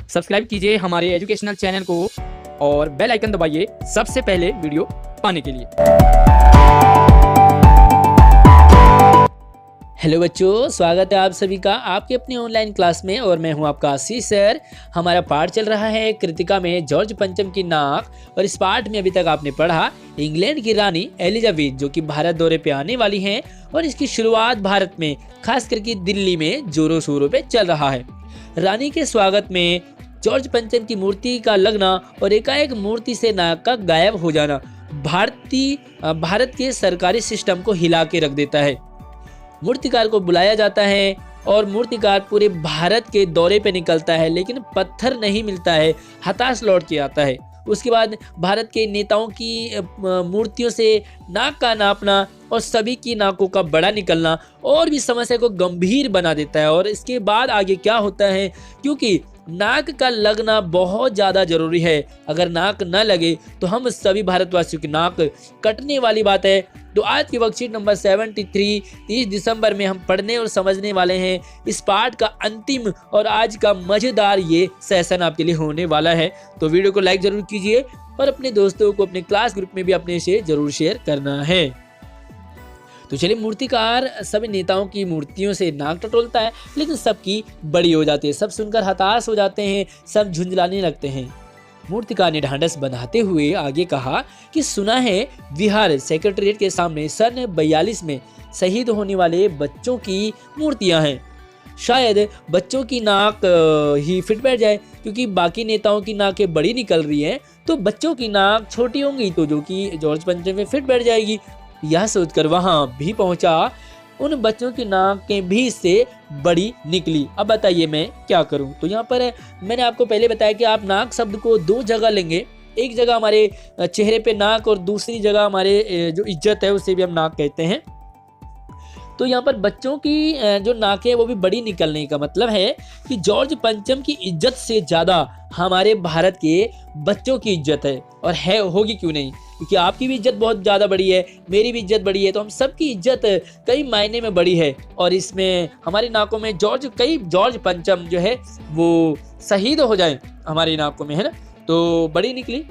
Subscribe कीजिए हमारे educational channel को और बेल आइकन दबाइए सबसे पहले वीडियो पाने के लिए। हेलो बच्चों, स्वागत है आप सभी का आपके अपनी ऑनलाइन क्लास में और मैं हूं आपका आशीष सर। हमारा पाठ चल रहा है कृतिका में जॉर्ज पंचम की नाक। और इस पाठ में अभी तक आपने पढ़ा इंग्लैंड की रानी एलिजाबेथ जो कि भारत दौरे पे आने वाली हैं और इसकी शुरुआत भारत में खास करके दिल्ली में जोरों शोरों पे चल रहा है। रानी के स्वागत में जॉर्ज पंचम की मूर्ति का लगना और एकाएक मूर्ति से नाक का गायब हो जाना भारत के सरकारी सिस्टम को हिला के रख देता है। मूर्तिकार को बुलाया जाता है और मूर्तिकार पूरे भारत के दौरे पे निकलता है, लेकिन पत्थर नहीं मिलता है, हताश लौट के आता है। उसके बाद भारत के नेताओं की मूर्तियों से नाक का नापना और सभी की नाकों का बड़ा निकलना और भी समस्या को गंभीर बना देता है। और इसके बाद आगे क्या होता है, क्योंकि नाक का लगना बहुत ज़्यादा जरूरी है। अगर नाक न लगे तो हम सभी भारतवासियों की नाक कटने वाली बात है। तो आज की वर्कशीट नंबर 73 30 दिसंबर में हम पढ़ने और समझने वाले हैं इस पाठ का अंतिम और आज का मज़ेदार ये सेशन आपके लिए होने वाला है। तो वीडियो को लाइक जरूर कीजिए और अपने दोस्तों को अपने क्लास ग्रुप में भी अपने से जरूर शेयर करना है। तो चलिए, मूर्तिकार सभी नेताओं की मूर्तियों से नाक टटोलता है, लेकिन सबकी बड़ी हो जाती है। सब सुनकर हताश हो जाते हैं, सब झुंझलाने लगते हैं। मूर्तिकार ने ढांढस बंधाते हुए आगे कहा कि सुना है बिहार सेक्रेटेरिएट के सामने सन 42 में शहीद होने वाले बच्चों की मूर्तियां हैं। शायद बच्चों की नाक ही फिट बैठ जाए, क्योंकि बाकी नेताओं की नाकें बड़ी निकल रही हैं, तो बच्चों की नाक छोटी होंगी तो जो कि जॉर्ज पंचम में फिट बैठ जाएगी। यह सोचकर वहां भी पहुंचा, उन बच्चों की नाकें भी इससे बड़ी निकली। अब बताइए मैं क्या करूं। तो यहाँ पर मैंने आपको पहले बताया कि आप नाक शब्द को दो जगह लेंगे। एक जगह हमारे चेहरे पे नाक और दूसरी जगह हमारे जो इज्जत है उसे भी हम नाक कहते हैं। तो यहाँ पर बच्चों की जो नाकें है वो भी बड़ी निकलने का मतलब है कि जॉर्ज पंचम की इज्जत से ज़्यादा हमारे भारत के बच्चों की इज्जत है। और है, होगी क्यों नहीं, क्योंकि आपकी भी इज्जत बहुत ज़्यादा बड़ी है, मेरी भी इज्जत बड़ी है, तो हम सबकी इज्जत कई मायने में बड़ी है। और इसमें हमारी नाकों में जॉर्ज पंचम जो है वो शहीद हो जाए हमारी नाकों में, है ना, तो बड़ी निकली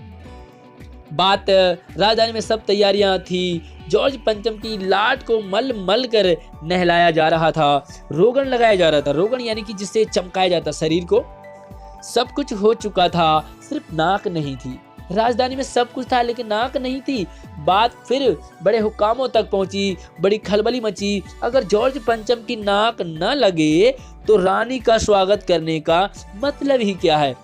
बात। राजधानी में सब तैयारियां थी। जॉर्ज पंचम की लाट को मल मल कर नहलाया जा रहा था, रोगन लगाया जा रहा था। रोगन यानी कि जिससे चमकाया जाता शरीर को। सब कुछ हो चुका था, सिर्फ नाक नहीं थी। राजधानी में सब कुछ था लेकिन नाक नहीं थी। बात फिर बड़े हुकामों तक पहुंची, बड़ी खलबली मची। अगर जॉर्ज पंचम की नाक न लगे तो रानी का स्वागत करने का मतलब ही क्या है।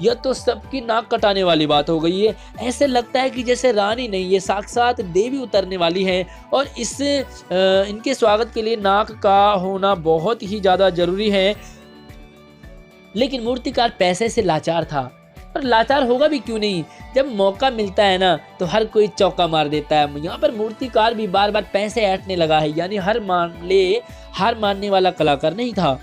यह तो सबकी नाक कटाने वाली बात हो गई है। ऐसे लगता है कि जैसे रानी नहीं, ये साक्षात देवी उतरने वाली है और इनके स्वागत के लिए नाक का होना बहुत ही ज्यादा जरूरी है। लेकिन मूर्तिकार पैसे से लाचार था, और लाचार होगा भी क्यों नहीं, जब मौका मिलता है ना तो हर कोई चौका मार देता है। यहाँ पर मूर्तिकार भी बार बार पैसे ऐंठने लगा है, यानी हार मानने वाला कलाकार नहीं था।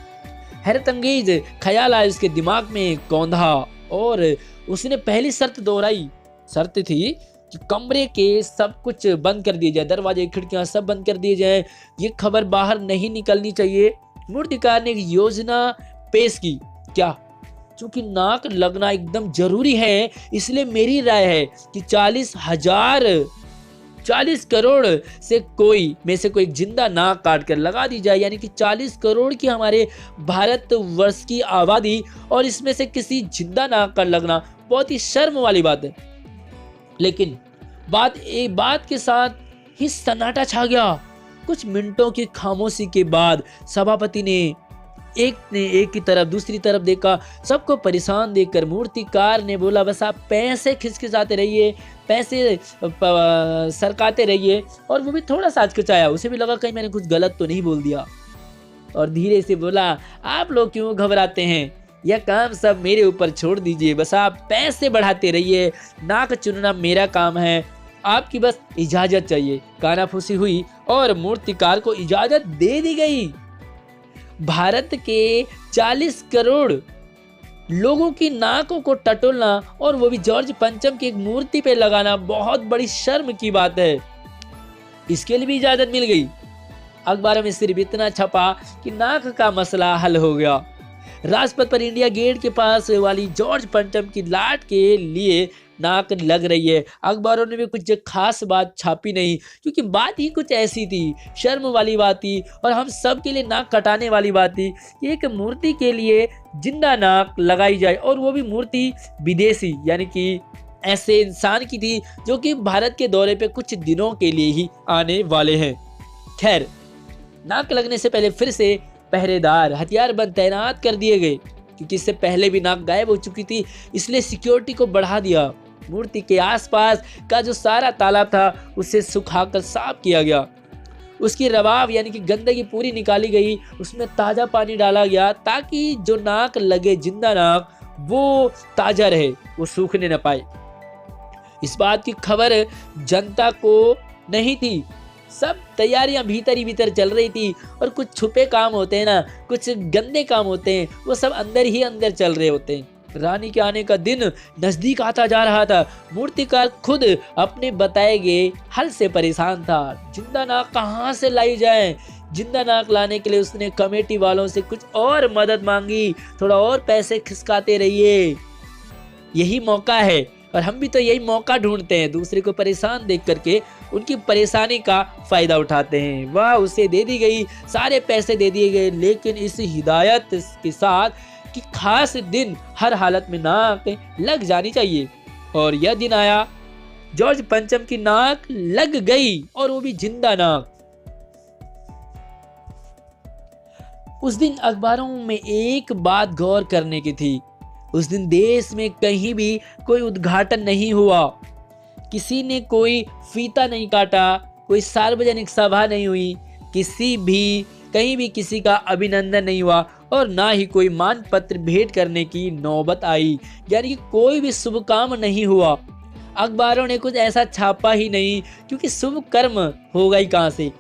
हैरत अंगेज ख्याल आया उसके दिमाग में कौंधा और उसने पहली शर्त दोहराई। शर्त थी कि कमरे के सब कुछ बंद कर दिए जाए, दरवाजे खिड़कियां सब बंद कर दिए जाए, ये खबर बाहर नहीं निकलनी चाहिए। मूर्तिकार ने एक योजना पेश की। क्या? क्योंकि नाक लगना एकदम जरूरी है, इसलिए मेरी राय है कि 40 करोड़ से कोई एक जिंदा नाक काट कर लगा दी जाए। यानी कि 40 करोड़ की हमारे भारत वर्ष की आबादी, और इसमें से किसी जिंदा नाक का लगना बहुत ही शर्म वाली बात है। लेकिन बात के साथ ही सन्नाटा छा गया। कुछ मिनटों की खामोशी के बाद सभापति ने एक की तरफ दूसरी तरफ देखा। सबको परेशान देखकर मूर्तिकार ने बोला, बस आप पैसे खिसखिसाते रहिए, पैसे सरकाते रहिए। और वो भी थोड़ा सा हिचकिचाया, उसे भी लगा कहीं मैंने कुछ गलत तो नहीं बोल दिया, और धीरे से बोला, आप लोग क्यों घबराते हैं, यह काम सब मेरे ऊपर छोड़ दीजिए, बस आप पैसे बढ़ाते रहिए, नाक चुनना मेरा काम है, आपकी बस इजाजत चाहिए। कानाफूसी हुई और मूर्तिकार को इजाजत दे दी गई। भारत के 40 करोड़ लोगों की नाकों को टटोलना, और वो भी जॉर्ज पंचम की एक मूर्ति पे लगाना, बहुत बड़ी शर्म की बात है। इसके लिए भी इजाजत मिल गई। अखबारों में सिर्फ इतना छपा कि नाक का मसला हल हो गया। राजपथ पर इंडिया गेट के पास वाली जॉर्ज पंचम की लाट के लिए नाक लग रही है। अखबारों ने भी कुछ खास बात छापी नहीं, क्योंकि बात ही कुछ ऐसी थी, शर्म वाली बात थी और हम सब के लिए नाक कटाने वाली बात थी कि एक मूर्ति के लिए जिंदा नाक लगाई जाए, और वो भी मूर्ति विदेशी, यानी कि ऐसे इंसान की थी जो कि भारत के दौरे पे कुछ दिनों के लिए ही आने वाले हैं। खैर, नाक लगने से पहले फिर से पहरेदार हथियारबंद तैनात कर दिए गए, क्योंकि इससे पहले भी नाक गायब हो चुकी थी, इसलिए सिक्योरिटी को बढ़ा दिया। मूर्ति के आसपास का जो सारा तालाब था उसे सुखाकर साफ किया गया, उसकी रवाब यानी कि गंदगी पूरी निकाली गई, उसमें ताज़ा पानी डाला गया ताकि जो नाक लगे, जिंदा नाक, वो ताज़ा रहे, वो सूखने न पाए। इस बात की खबर जनता को नहीं थी, सब तैयारियां भीतर ही भीतर चल रही थी, और कुछ छुपे काम होते हैं ना, कुछ गंदे काम होते हैं, वो सब अंदर ही अंदर चल रहे होते हैं। रानी के आने का दिन नजदीक आता जा रहा था। मूर्तिकार खुद अपने बताए गए हल से परेशान था। जिंदा नाक कहाँ से लाई जाए? जिंदा नाक लाने के लिए उसने कमेटी वालों से कुछ और मदद मांगी, थोड़ा और पैसे खिसकाते रहिए, यही मौका है। और हम भी तो यही मौका ढूंढते हैं, दूसरे को परेशान देख करके उनकी परेशानी का फायदा उठाते हैं। वह उसे दे दी गई, सारे पैसे दे दिए गए, लेकिन इस हिदायत के साथ कि खास दिन हर हालत में नाक लग जानी चाहिए। और यह दिन आया, जॉर्ज पंचम की नाक लग गई, और वो भी जिंदा नाक। उस दिन अखबारों में एक बात गौर करने की थी, उस दिन देश में कहीं भी कोई उद्घाटन नहीं हुआ, किसी ने कोई फीता नहीं काटा, कोई सार्वजनिक सभा नहीं हुई, कहीं भी किसी का अभिनंदन नहीं हुआ, और ना ही कोई मान पत्र भेंट करने की नौबत आई, यानी कि कोई भी शुभ काम नहीं हुआ। अखबारों ने कुछ ऐसा छापा ही नहीं, क्योंकि शुभ कर्म होगा ही कहाँ से।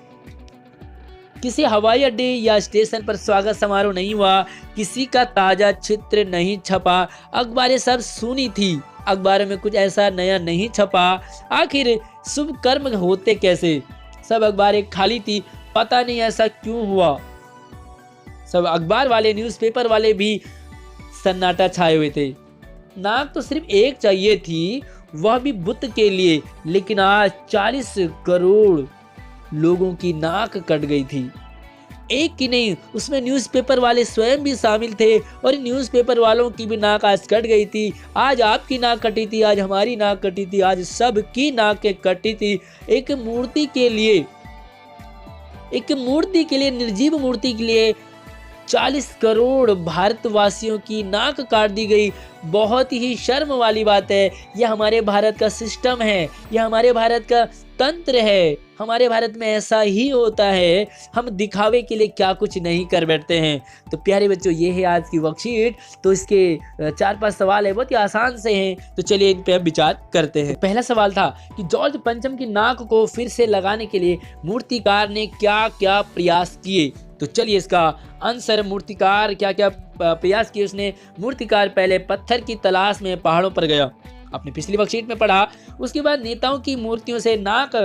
किसी हवाई अड्डे या स्टेशन पर स्वागत समारोह नहीं हुआ, किसी का ताजा चित्र नहीं छपा, अखबारें सब सूनी थी, अखबारों में कुछ ऐसा नया नहीं छपा। आखिर शुभ कर्म होते कैसे? सब अखबारें खाली थी, पता नहीं ऐसा क्यों हुआ। सब अखबार वाले, न्यूज़पेपर वाले भी सन्नाटा छाए हुए थे। नाक तो सिर्फ एक चाहिए थी, वह भी बुत के लिए, लेकिन आज 40 करोड़ लोगों की नाक कट गई थी। एक की नहीं, उसमें न्यूज़पेपर वाले स्वयं भी शामिल थे, और न्यूज़पेपर वालों की भी नाक आज कट गई थी। आज आपकी नाक कटी थी, आज हमारी नाक कटी थी, आज सबकी नाक कटी थी। एक मूर्ति के लिए, निर्जीव मूर्ति के लिए 40 करोड़ भारतवासियों की नाक काट दी गई। बहुत ही शर्म वाली बात है। यह हमारे भारत का सिस्टम है, यह हमारे भारत का तंत्र है। हमारे भारत में ऐसा ही होता है, हम दिखावे के लिए क्या कुछ नहीं कर बैठते हैं। तो प्यारे बच्चों, ये है आज की वर्कशीट। तो इसके 4-5 सवाल है, बहुत ही आसान से हैं, तो चलिए इन पे हम विचार करते हैं। पहला सवाल था कि जॉर्ज पंचम की नाक को फिर से लगाने के लिए मूर्तिकार ने क्या क्या प्रयास किए। तो चलिए इसका आंसर, मूर्तिकार क्या क्या प्रयास किए उसने। मूर्तिकार पहले पत्थर की तलाश में पहाड़ों पर गया, आपने पिछली वर्कशीट में पढ़ा। उसके बाद नेताओं की मूर्तियों से नाक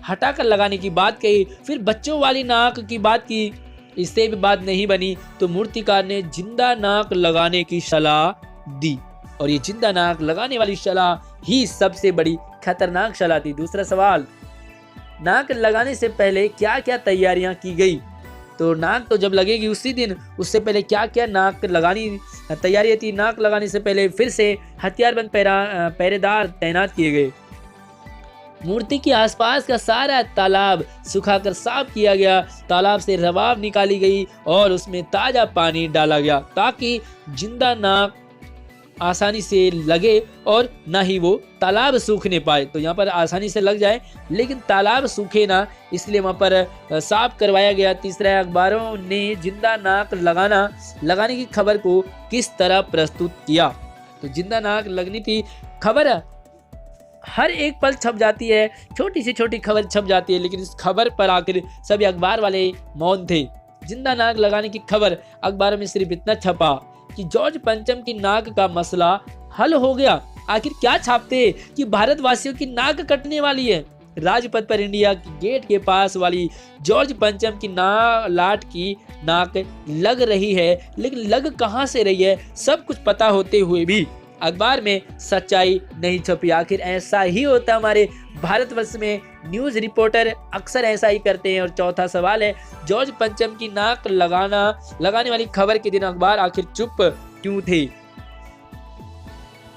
हटाकर लगाने की बात कही, फिर बच्चों वाली नाक की बात की, इससे भी बात नहीं बनी तो मूर्तिकार ने जिंदा नाक लगाने की सलाह दी, और ये जिंदा नाक लगाने वाली सलाह ही सबसे बड़ी खतरनाक सलाह थी। दूसरा सवाल, नाक लगाने से पहले क्या क्या तैयारियां की गई। तो नाक तो जब लगेगी उसी दिन, उससे पहले क्या क्या नाक लगानी तैयारी थी। नाक लगाने से पहले फिर से हथियारबंद पहरेदार तैनात किए गए। मूर्ति के आसपास का सारा तालाब सुखाकर साफ किया गया, तालाब से रवाब निकाली गई और उसमें ताजा पानी डाला गया, ताकि जिंदा नाक आसानी से लगे और ना ही वो तालाब सूखने पाए। तो यहाँ पर आसानी से लग जाए लेकिन तालाब सूखे ना, इसलिए वहाँ पर साफ करवाया गया। तीसरा, अखबारों ने जिंदा नाक लगाने की खबर को किस तरह प्रस्तुत किया। तो जिंदा नाक लगनी थी, खबर हर एक पल छप जाती है, छोटी से छोटी खबर छप जाती है, लेकिन इस खबर पर आखिर सभी अखबार वाले मौन थे। जिंदा नाक लगाने की खबर अखबारों में सिर्फ इतना छपा कि जॉर्ज पंचम की नाक का मसला हल हो गया। आखिर क्या छापते कि भारतवासियों की नाक कटने वाली है। राजपथ पर इंडिया की गेट के पास वाली जॉर्ज पंचम की लाट की नाक लग रही है, लेकिन लग कहां से रही है सब कुछ पता होते हुए भी अखबार में सच्चाई नहीं छपी। आखिर ऐसा ही होता हमारे भारतवर्ष में, न्यूज रिपोर्टर अक्सर ऐसा ही करते हैं। और चौथा सवाल है, जॉर्ज पंचम की नाक लगाने वाली खबर के दिन अखबार आखिर चुप क्यों थे?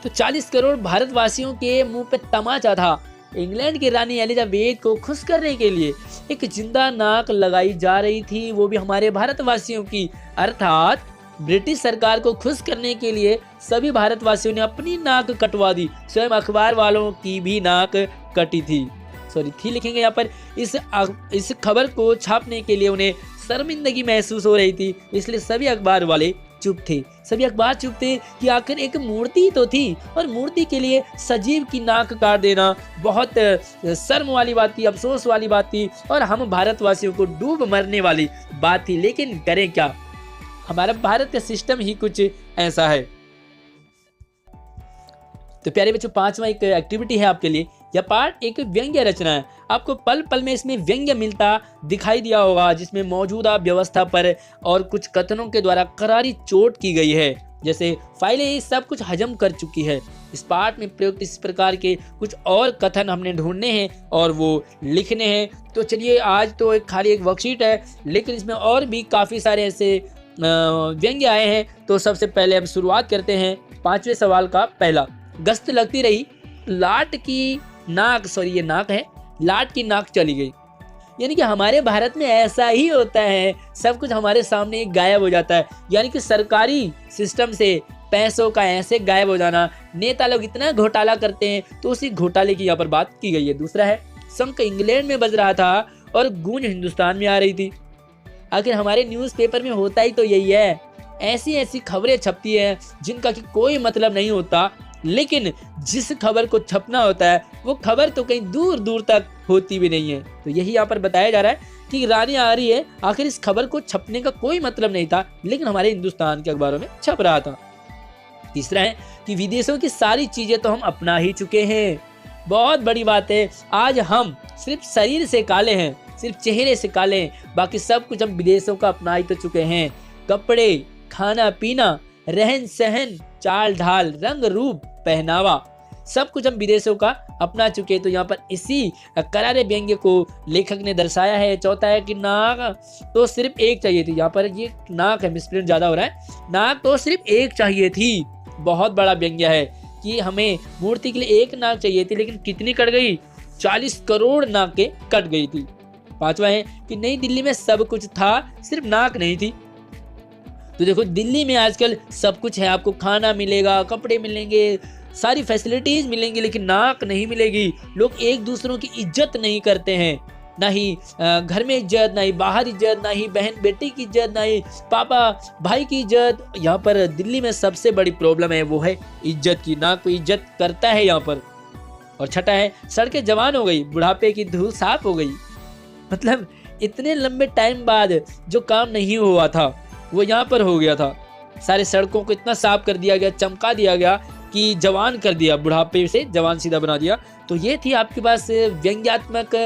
तो 40 करोड़ भारतवासियों के मुंह पे तमाचा था। इंग्लैंड की रानी एलिजाबेथ को खुश करने के लिए एक जिंदा नाक लगाई जा रही थी, वो भी हमारे भारतवासियों की। अर्थात ब्रिटिश सरकार को खुश करने के लिए सभी भारतवासियों ने अपनी नाक कटवा दी। स्वयं अखबार वालों की भी नाक कटी थी, थी लिखेंगे यहाँ पर। इस खबर को छापने के लिए उन्हें शर्मिंदगी महसूस हो रही थी, इसलिए सभी अखबार वाले चुप थे। सभी अखबार चुप थे कि आखिर एक मूर्ति तो थी, और मूर्ति के लिए सजीव की नाक काट देना बहुत शर्म वाली बात थी, अफसोस वाली बात थी, और हम भारतवासियों को डूब मरने वाली बात थी। लेकिन करें क्या, हमारा भारत का सिस्टम ही कुछ ऐसा है। तो प्यारे बच्चों, पांचवा एक एक्टिविटी है आपके लिए। यह पाठ एक व्यंग्य रचना है। आपको पल पल में इसमें व्यंग्य मिलता दिखाई दिया होगा, जिसमें मौजूदा व्यवस्था पर और कुछ कथनों के द्वारा करारी चोट की गई है। जैसे फाइलें ये सब कुछ हजम कर चुकी है। इस पाठ में प्रयुक्त इस प्रकार के कुछ और कथन हमने ढूंढने हैं और वो लिखने हैं। तो चलिए, आज तो खाली एक वर्कशीट है, लेकिन इसमें और भी काफ़ी सारे ऐसे व्यंग्य आए हैं। तो सबसे पहले हम शुरुआत करते हैं पांचवें सवाल का। पहला, गश्त लगती रही, लाट की नाक, ये नाक है, लाट की नाक चली गई। यानी कि हमारे भारत में ऐसा ही होता है, सब कुछ हमारे सामने गायब हो जाता है। यानी कि सरकारी सिस्टम से पैसों का ऐसे गायब हो जाना, नेता लोग इतना घोटाला करते हैं, तो उसी घोटाले की यहाँ पर बात की गई है। दूसरा है, शंख इंग्लैंड में बज रहा था और गूंज हिंदुस्तान में आ रही थी। आखिर हमारे न्यूज़पेपर में होता ही तो यही है, ऐसी ऐसी खबरें छपती हैं जिनका कि कोई मतलब नहीं होता, लेकिन जिस खबर को छपना होता है वो खबर तो कहीं दूर दूर तक होती भी नहीं है। तो यही यहाँ पर बताया जा रहा है कि रानी आ रही है। आखिर इस खबर को छपने का कोई मतलब नहीं था, लेकिन हमारे हिंदुस्तान के अखबारों में छप रहा था। तीसरा है कि विदेशों की सारी चीजें तो हम अपना ही चुके हैं। बहुत बड़ी बात है, आज हम सिर्फ शरीर से काले हैं, सिर्फ चेहरे से काले हैं, बाकी सब कुछ हम विदेशों का अपना ही तो चुके हैं। कपड़े, खाना पीना, रहन सहन, चाल ढाल, रंग रूप, पहनावा, सब कुछ हम विदेशों का अपना चुके हैं। तो यहाँ पर इसी करारे व्यंग्य को लेखक ने दर्शाया है। चौथा है कि नाक तो सिर्फ एक चाहिए थी। यहाँ पर ये नाक है, मिसप्रिंट ज्यादा हो रहा है, नाक तो सिर्फ एक चाहिए थी। बहुत बड़ा व्यंग्य है कि हमें मूर्ति के लिए एक नाक चाहिए थी, लेकिन कितनी कट गई? 40 करोड़ नाकें कट गई थी। पांचवा है कि नई दिल्ली में सब कुछ था, सिर्फ नाक नहीं थी। तो देखो, दिल्ली में आजकल सब कुछ है, आपको खाना मिलेगा, कपड़े मिलेंगे, सारी फैसिलिटीज मिलेंगी, लेकिन नाक नहीं मिलेगी। लोग एक दूसरों की इज्जत नहीं करते हैं, ना ही घर में इज्जत, ना ही बाहर इज्जत, ना ही बहन बेटी की इज्जत, ना ही पापा भाई की इज्जत। यहाँ पर दिल्ली में सबसे बड़ी प्रॉब्लम है वो है इज्जत की, ना कोई इज्जत करता है यहाँ पर। और छठा है, सड़कें जवान हो गई, बुढ़ापे की धूल साफ हो गई। मतलब इतने लंबे टाइम बाद जो काम नहीं हुआ था वो यहाँ पर हो गया था। सारे सड़कों को इतना साफ कर दिया गया, चमका दिया गया कि जवान कर दिया, बुढ़ापे से जवान सीधा बना दिया। तो ये थी आपके पास व्यंग्यात्मक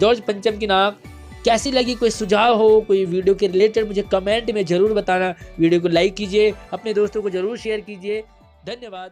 जॉर्ज पंचम की नाक। कैसी लगी? कोई सुझाव हो, कोई वीडियो के रिलेटेड, मुझे कमेंट में जरूर बताना। वीडियो को लाइक कीजिए, अपने दोस्तों को जरूर शेयर कीजिए। धन्यवाद।